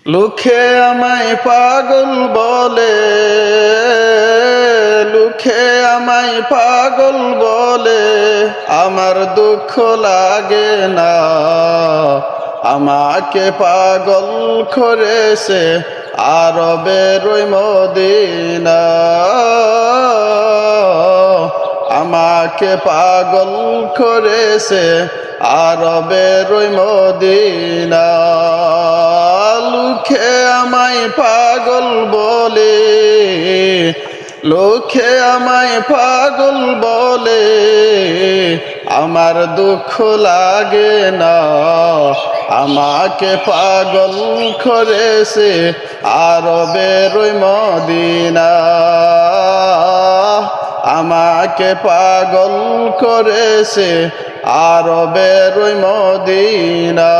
লোকে আমায় পাগল বলে, লোকে আমায় পাগল বলে, আমার দুঃখ লাগে না। আমাকে পাগল করেছে আরবের ওই মদিনা। আমাকে পাগল করেছে আরবের ওই মদিনা। লোকে আমায় পাগল বলে, লোকে আমায় পাগল বলে, আমার দুঃখ লাগে না। আমাকে পাগল করেছে আরবের ওই মদিনা। আমাকে পাগল করেছে আরবের ওই মদিনা।